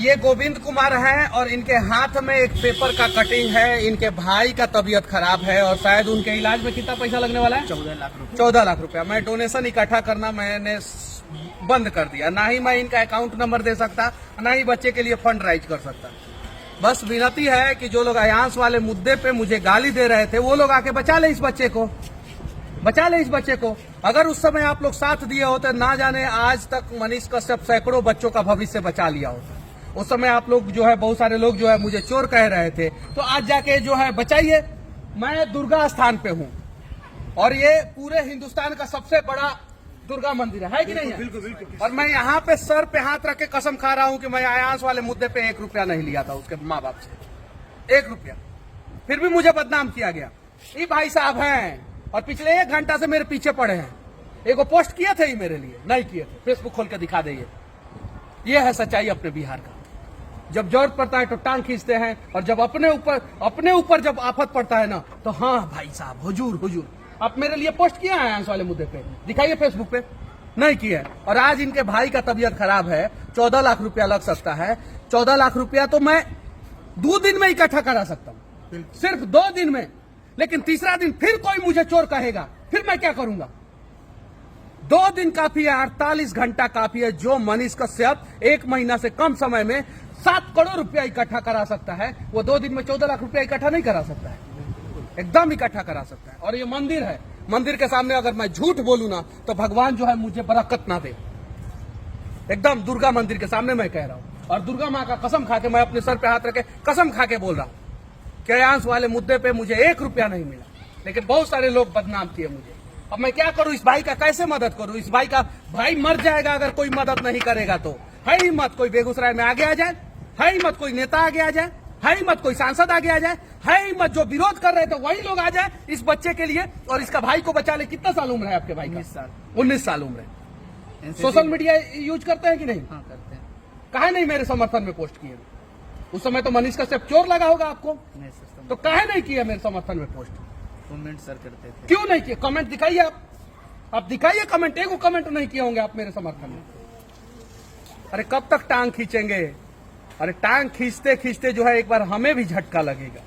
ये गोविंद कुमार हैं और इनके हाथ में एक पेपर का कटिंग है। इनके भाई का तबीयत खराब है और शायद उनके इलाज में कितना पैसा लगने वाला है? 14 लाख रुपए। 14 लाख रुपया। मैं डोनेशन इकट्ठा करना मैंने बंद कर दिया। ना ही मैं इनका अकाउंट नंबर दे सकता, ना ही बच्चे के लिए फंड राइज कर सकता। बस विनती है कि जो लोग अयांश वाले मुद्दे पे मुझे गाली दे रहे थे वो लोग आके बचा ले इस बच्चे को, बचा ले इस बच्चे को। अगर उस समय आप लोग साथ दिए होते, ना जाने आज तक मनीष कश्यप सैकड़ों बच्चों का भविष्य बचा लिया होता। उस समय आप लोग जो है, बहुत सारे लोग जो है मुझे चोर कह रहे थे, तो आज जाके जो है बचाइए। मैं दुर्गा स्थान पे हूँ और ये पूरे हिंदुस्तान का सबसे बड़ा दुर्गा मंदिर है कि नहीं है? बिल्कुल बिल्कुल। और मैं यहाँ पे सर पे हाथ रख के कसम खा रहा हूँ कि मैं अयांश वाले मुद्दे पे 1 रुपया नहीं लिया था उसके माँ बाप से, 1 रुपया। फिर भी मुझे बदनाम किया गया। ये भाई साहब हैं और पिछले 1 घंटा से मेरे पीछे पड़े हैं। एगो पोस्ट किए थे ही मेरे लिए, नहीं किए थे। फेसबुक खोल के दिखा दे। ये है सच्चाई अपने बिहार का। जब जरूरत पड़ता है तो टांग खींचते हैं और जब अपने ऊपर जब आफत पड़ता है ना, तो हाँ भाई साहब हुजूर हुजूर। आप मेरे लिए पोस्ट किया है अयांश वाले मुद्दे पे, दिखाइए फेसबुक पे, नहीं किया। और आज इनके भाई का तबीयत खराब है, 14 लाख रुपया लग सकता है। 14 लाख रुपया तो मैं 2 दिन में इकट्ठा करा सकता हूँ, सिर्फ 2 दिन में। लेकिन तीसरा दिन फिर कोई मुझे चोर कहेगा, फिर मैं क्या करूंगा? 2 दिन काफी है, 48 घंटा काफी है। जो मनीष कश्यप 1 महीना से कम समय में 7 करोड़ रुपया इकट्ठा करा सकता है, वो 2 दिन में 14 लाख रुपया इकट्ठा नहीं करा सकता है। एकदम इकट्ठा करा सकता है। और ये मंदिर है, मंदिर के सामने अगर मैं झूठ बोलूं ना तो भगवान जो है मुझे बरकत ना दे। एकदम दुर्गा मंदिर के सामने मैं कह रहा हूं और दुर्गा माँ का कसम खा के, मैं अपने सर पे हाथ रखे कसम खा के बोल रहा हूं कि अयांश वाले मुद्दे पे मुझे 1 रुपया नहीं मिला, लेकिन बहुत सारे लोग बदनाम किए मुझे। अब मैं क्या करूं? इस भाई का कैसे मदद करूं? इस भाई का भाई मर जाएगा अगर कोई मदद नहीं करेगा तो। है ही मत कोई बेगूसराय में आगे आ जाए, है ही मत कोई नेता आगे आ जाए, है ही मत कोई सांसद आगे आ जाए, है ही मत जो विरोध कर रहे थे वही लोग आ जाए इस बच्चे के लिए और इसका भाई को बचा ले। कितना साल उम्र है आपके भाई का? 19 साल। 19 साल उम्र है। सोशल मीडिया यूज करते हैं कि नहीं? हाँ करते हैं। काहे नहीं मेरे समर्थन में पोस्ट किए? उस समय तो मनीष कश्यप चोर लगा होगा आपको, नहीं सर, तो काहे नहीं किया मेरे समर्थन में पोस्ट? कमेंट सर करते थे। क्यों नहीं किए? कमेंट दिखाइए आप दिखाइए कमेंट। एगो कमेंट नहीं किए होंगे आप मेरे समर्थन में। अरे कब तक टांग खींचेंगे? अरे टांग खींचते खींचते जो है एक बार हमें भी झटका लगेगा।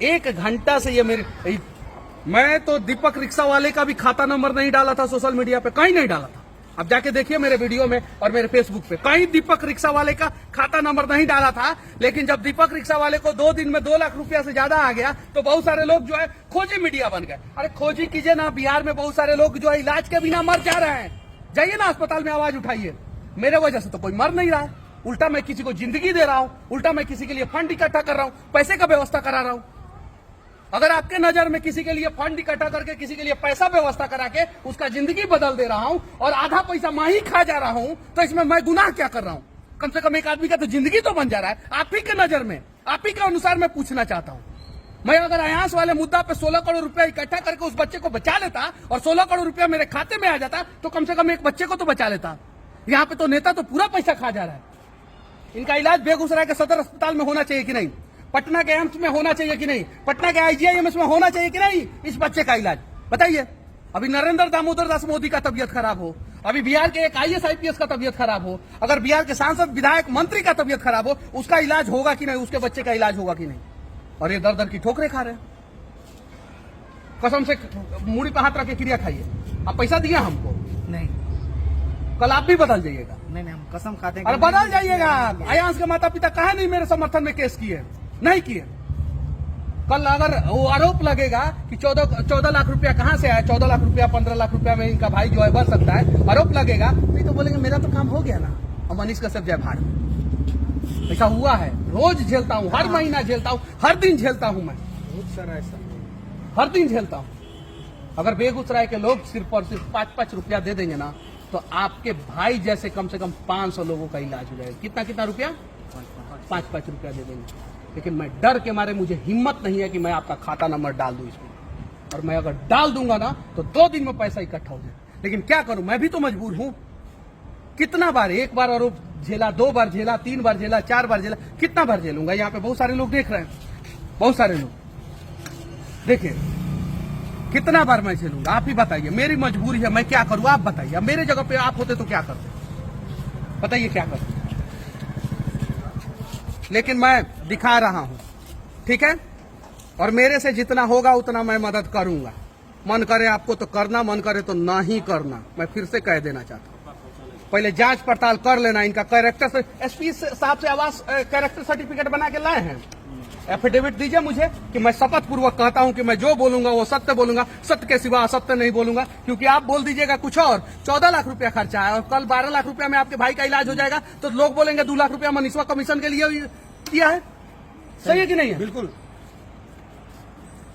1 घंटा से ये मैं तो दीपक रिक्शा वाले का भी खाता नंबर नहीं डाला था सोशल मीडिया पे, कहीं नहीं डाला था। अब जाके देखिए मेरे वीडियो में और मेरे फेसबुक पे, कहीं दीपक रिक्शा वाले का खाता नंबर नहीं डाला था। लेकिन जब दीपक रिक्शा वाले को 2 दिन में 2 लाख रुपया से ज्यादा आ गया तो बहुत सारे लोग जो है खोजी मीडिया बन गए। अरे खोजी कीजिए ना, बिहार में बहुत सारे लोग जो है इलाज के बिना मर जा रहे हैं। जाइए ना अस्पताल में, आवाज उठाइए। मेरे वजह से तो कोई मर नहीं रहा है, उल्टा मैं किसी को जिंदगी दे रहा हूं, उल्टा मैं किसी के लिए फंड इकट्ठा कर रहा हूं, पैसे का व्यवस्था करा रहा हूं। अगर आपके नजर में किसी के लिए फंड इकट्ठा करके, किसी के लिए पैसा व्यवस्था करा के उसका जिंदगी बदल दे रहा हूं और आधा पैसा मैं ही खा जा रहा हूं, तो इसमें मैं गुनाह क्या कर रहा हूं? कम से कम एक आदमी का तो जिंदगी तो बन जा रहा है। आप ही के नजर में, आप ही के अनुसार मैं पूछना चाहता हूं। मैं अगर अयांश वाले मुद्दा पे 16 करोड़ रुपया इकट्ठा करके उस बच्चे को बचा लेता और 16 करोड़ रुपया मेरे खाते में आ जाता, तो कम से कम एक बच्चे को तो बचा लेता। यहाँ पे तो नेता तो पूरा पैसा खा जा रहा है। इनका इलाज बेगूसराय के सदर अस्पताल में होना चाहिए कि नहीं? पटना के एम्स में होना चाहिए कि नहीं? पटना के IGIMS में होना चाहिए कि नहीं इस बच्चे का इलाज? बताइए। अभी नरेंद्र दामोदर दास मोदी का तबीयत खराब हो, अभी बिहार के एक IAS IPS का तबीयत खराब हो, अगर बिहार के सांसद विधायक मंत्री का तबीयत खराब हो, उसका इलाज होगा कि नहीं? उसके बच्चे का इलाज होगा कि नहीं? और ये दर दर की ठोकरें खा रहे हैं। कसम से मूड़ी पे हाथ रख के क्रिया खाइए। आप पैसा दिया हमको नहीं, कल आप भी बदल जाइएगा। नहीं हम कसम खाते हैं। अरे बदल जाइएगा। अयांश के माता पिता कहा नहीं मेरे समर्थन में केस किए? नहीं किए। कल अगर वो आरोप लगेगा कि 14 लाख रुपया कहां से आया, 14 लाख रुपया 15 लाख रुपया में इनका भाई जो है बढ़ सकता है, आरोप लगेगा तो बोलेंगे मेरा तो काम हो गया ना, और मनीष कश्यप जय भारत। ऐसा हुआ है, रोज झेलता हूं, हर महीना झेलता हूं, हर दिन झेलता हूं। मैं बहुत सारा ऐसा हर दिन झेलता हूं। अगर बेगूसराय के लोग सिर्फ और सिर्फ 5-5 रुपया दे देंगे ना, तो आपके भाई जैसे कम से कम 500 लोगों का इलाज हो जाएगा। कितना रुपया? 5-5 रुपया दे देंगे। लेकिन मैं डर के मारे, मुझे हिम्मत नहीं है कि मैं आपका खाता नंबर डाल दूं इसमें, और मैं अगर डाल दूंगा ना तो 2 दिन में पैसा इकट्ठा हो जाए। लेकिन क्या करूं, मैं भी तो मजबूर हूं। कितना बार, 1 बार आरोप झेला, 2 बार झेला, 3 बार झेला, 4 बार झेला, कितना बार झेलूंगा? यहाँ पे बहुत सारे लोग देख रहे हैं, बहुत सारे लोग देखिए, कितना बार मैं झेलूंगा? आप ही बताइए। मेरी मजबूरी है, मैं क्या करूं? आप बताइए। अब मेरे जगह पे आप होते तो क्या करते? बताइए क्या करते? लेकिन मैं दिखा रहा हूं, ठीक है। और मेरे से जितना होगा उतना मैं मदद करूंगा। मन करे आपको तो करना, मन करे तो नहीं करना। मैं फिर से कह देना चाहता हूं, पहले जांच पड़ताल कर लेना। इनका कैरेक्टर से एसपी साहब से आवास कैरेक्टर सर्टिफिकेट बना के लाए हैं। एफिडेविट दीजिए मुझे कि मैं शपथ पूर्वक कहता हूं कि मैं जो बोलूंगा वो सत्य बोलूंगा, सत्य के सिवा असत्य नहीं बोलूंगा। क्योंकि आप बोल दीजिएगा कुछ और, 14 लाख रुपया खर्चा है और कल 12 लाख रुपया में आपके भाई का इलाज हो जाएगा, तो लोग बोलेंगे 2 लाख रुपया मनीषवा कमीशन के लिए किया है। सही है कि नहीं है? बिल्कुल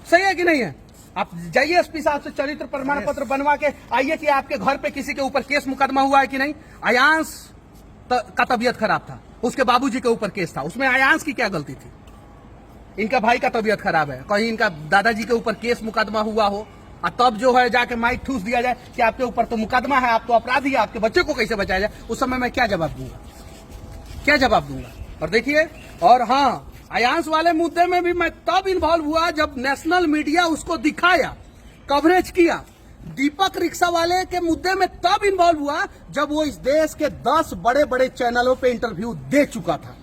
सही है कि नहीं है? आप जाइए एसपी साहब से चरित्र प्रमाण पत्र बनवा के आइए कि आपके घर पे किसी के ऊपर केस मुकदमा हुआ है कि नहीं। आयांश का तबीयत खराब था, उसके बाबूजी के ऊपर केस था, उसमें आयांश की क्या गलती थी? इनका भाई का तबीयत खराब है, कहीं इनका दादाजी के ऊपर केस मुकदमा हुआ हो और तब जो है जाके माइक ठूस दिया जाए कि आपके ऊपर तो मुकदमा है, आप तो अपराधी है, आपके बच्चे को कैसे बचाया जाए, उस समय मैं क्या जवाब दूंगा? क्या जवाब दूंगा? और देखिए, और हाँ, आयांश वाले मुद्दे में भी मैं तब इन्वॉल्व हुआ जब नेशनल मीडिया उसको दिखाया, कवरेज किया। दीपक रिक्शा वाले के मुद्दे में तब इन्वॉल्व हुआ जब वो इस देश के 10 बड़े बड़े चैनलों पे इंटरव्यू दे चुका था,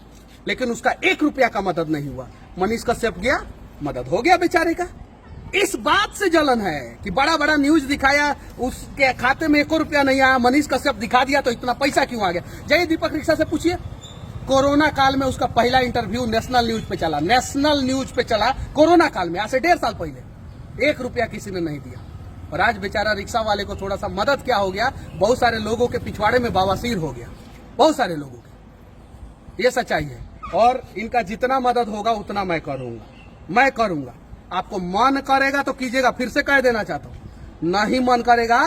लेकिन उसका 1 रुपया का मदद नहीं हुआ। मनीष कश्यप गया, मदद हो गया बेचारे का। इस बात से जलन है कि बड़ा बड़ा न्यूज दिखाया, उसके खाते में 1 रुपया नहीं आया, मनीष कश्यप दिखा दिया तो इतना पैसा क्यों आ गया? जाइए दीपक रिक्शा से पूछिए, कोरोना काल में उसका पहला इंटरव्यू नेशनल न्यूज पे चला, नेशनल न्यूज पे चला कोरोना काल में, आज से 1.5 साल पहले। 1 रुपया किसी ने नहीं दिया। और आज बेचारा रिक्शा वाले को थोड़ा सा मदद क्या हो गया, बहुत सारे लोगों के पिछवाड़े में बवासीर हो गया, बहुत सारे लोगों के। ये सच्चाई है और इनका जितना मदद होगा उतना मैं करूंगा। आपको मन करेगा तो कीजिएगा, फिर से कह देना चाहता हूं, नहीं मन करेगा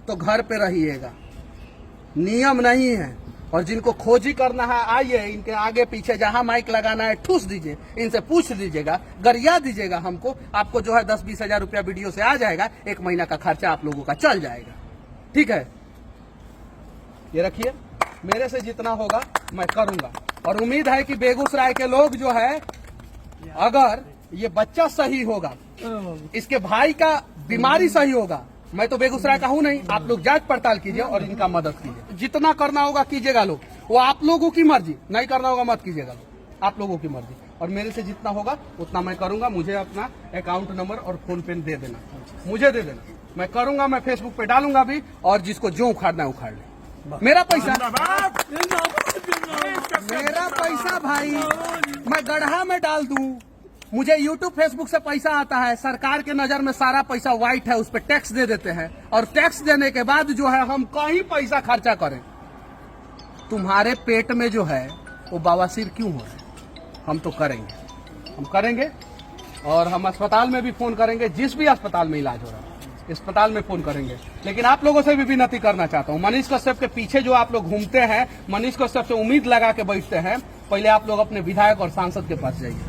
तो घर पे रहिएगा, नियम नहीं है। और जिनको खोजी करना है आइए, इनके आगे पीछे जहां माइक लगाना है ठूस दीजिए, इनसे पूछ लीजिएगा, गरिया दीजिएगा हमको। आपको जो है 10-20 हजार रुपया वीडियो से आ जाएगा, 1 महीना का खर्चा आप लोगों का चल जाएगा, ठीक है। ये रखिए, मेरे से जितना होगा मैं करूंगा। और उम्मीद है कि बेगूसराय के लोग जो है, अगर ये बच्चा सही होगा, इसके भाई का बीमारी सही होगा, मैं तो बेगूसराय का हूं नहीं, आप लोग जांच पड़ताल कीजिए और इनका मदद कीजिए। जितना करना होगा कीजिएगा लोग, वो आप लोगों की मर्जी, नहीं करना होगा मत कीजिएगा लोग, आप लोगों की मर्जी। और मेरे से जितना होगा उतना मैं करूंगा। मुझे अपना अकाउंट नंबर और फोन पे दे देना, मुझे दे देना, मैं करूंगा। मैं फेसबुक पे डालूंगा भी, और जिसको जो उखाड़ना है उखाड़ ले। मेरा पैसा भाई, मैं गढ़ा में डाल दूं। मुझे यूट्यूब फेसबुक से पैसा आता है, सरकार के नजर में सारा पैसा व्हाइट है, उस पर टैक्स दे देते हैं, और टैक्स देने के बाद जो है हम कहीं पैसा खर्चा करें। तुम्हारे पेट में जो है वो बवासीर क्यों हो रहा है? हम तो करेंगे और हम अस्पताल में भी फोन करेंगे, जिस भी अस्पताल में इलाज हो रहा है अस्पताल में फोन करेंगे। लेकिन आप लोगों से भी विनती करना चाहता हूं, मनीष कश्यप के पीछे जो आप लोग घूमते हैं, मनीष कश्यप से उम्मीद लगा के बैठते हैं, पहले आप लोग अपने विधायक और सांसद के पास जाइए,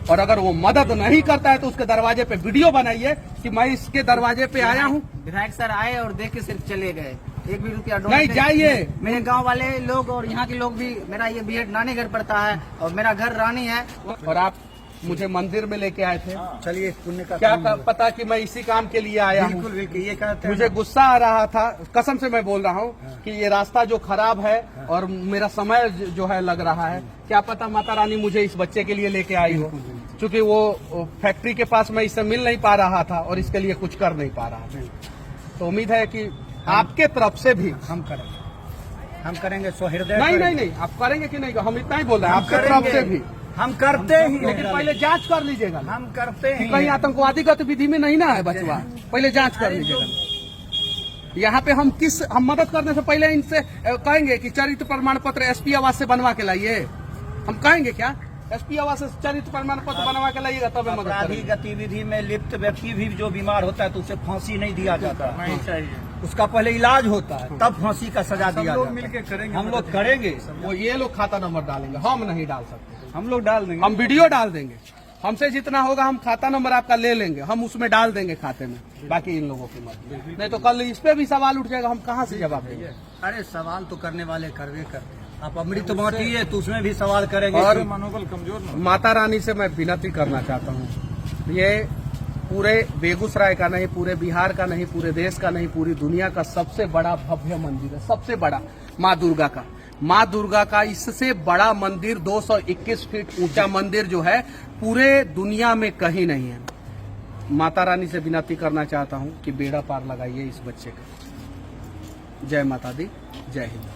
और अगर वो मदद नहीं करता है तो उसके दरवाजे पे वीडियो बनाइए कि मैं इसके दरवाजे पे आया हूँ। विधायक सर आए और देख के सिर्फ चले गए, 1 भी रुपया नहीं, जाइए। मेरे गांव वाले लोग और यहाँ के लोग भी, मेरा ये बीएड नानी घर पड़ता है और मेरा घर रानी है। और आप मुझे मंदिर में लेके आए थे, चलिए पुण्य का क्या पता कि मैं इसी काम के लिए आया हूँ। बिल्कुल, ये कहते हैं। मुझे गुस्सा आ रहा था, कसम से मैं बोल रहा हूँ कि ये रास्ता जो खराब है और मेरा समय जो है लग रहा है, क्या पता माता रानी मुझे इस बच्चे के लिए लेके आई हो, क्योंकि वो फैक्ट्री के पास मैं इससे मिल नहीं पा रहा था और इसके लिए कुछ कर नहीं पा रहा था। तो उम्मीद है कि आपके तरफ से भी हम करेंगे सहृदय। नहीं, आप करेंगे कि नहीं, हम इतना ही बोल रहे हैं, आपके तरफ से भी हम करते ही, लेकिन पहले जांच कर लीजिएगा। हम करते हैं, कहीं आतंकवादी गतिविधि में नहीं ना है बचवा, पहले जांच कर लीजिएगा। यहाँ पे हम मदद करने से पहले इनसे कहेंगे कि चरित्र प्रमाण पत्र एसपी आवास से बनवा के लाइए। हम कहेंगे क्या, एसपी आवास से चरित्र प्रमाण पत्र बनवा के लाइएगा तब मदद अपराधी गतिविधि में लिप्त व्यक्ति भी जो बीमार होता है तो उसे फांसी नहीं दिया जाता, नहीं चाहिए, उसका पहले इलाज होता है, तब फांसी का सजा दिया जाता है। मिलकर करेंगे, हम लोग करेंगे। वो ये लोग खाता नंबर डालेंगे, हम नहीं डाल सकते। हम लोग डाल देंगे, हम वीडियो डाल देंगे, हमसे जितना होगा हम खाता नंबर आपका ले लेंगे, हम उसमें डाल देंगे खाते में, बाकी इन लोगों की मर्जी। नहीं तो कल इस पे भी सवाल उठ जाएगा, हम कहाँ से जवाब देंगे? अरे सवाल तो करने वाले करवे करते हैं, आप अमृत बांटिए तो उसमें भी सवाल करेंगे। और मनोबल कमजोर माता रानी से मैं विनती करना चाहता हूँ, ये पूरे बेगूसराय का नहीं, पूरे बिहार का नहीं, पूरे देश का नहीं, पूरी दुनिया का सबसे बड़ा भव्य मंदिर है, सबसे बड़ा माँ दुर्गा का। माँ दुर्गा का इससे बड़ा मंदिर 221 फीट ऊंचा मंदिर जो है पूरे दुनिया में कहीं नहीं है। माता रानी से विनती करना चाहता हूं कि बेड़ा पार लगाइए इस बच्चे का। जय माता दी, जय हिंद।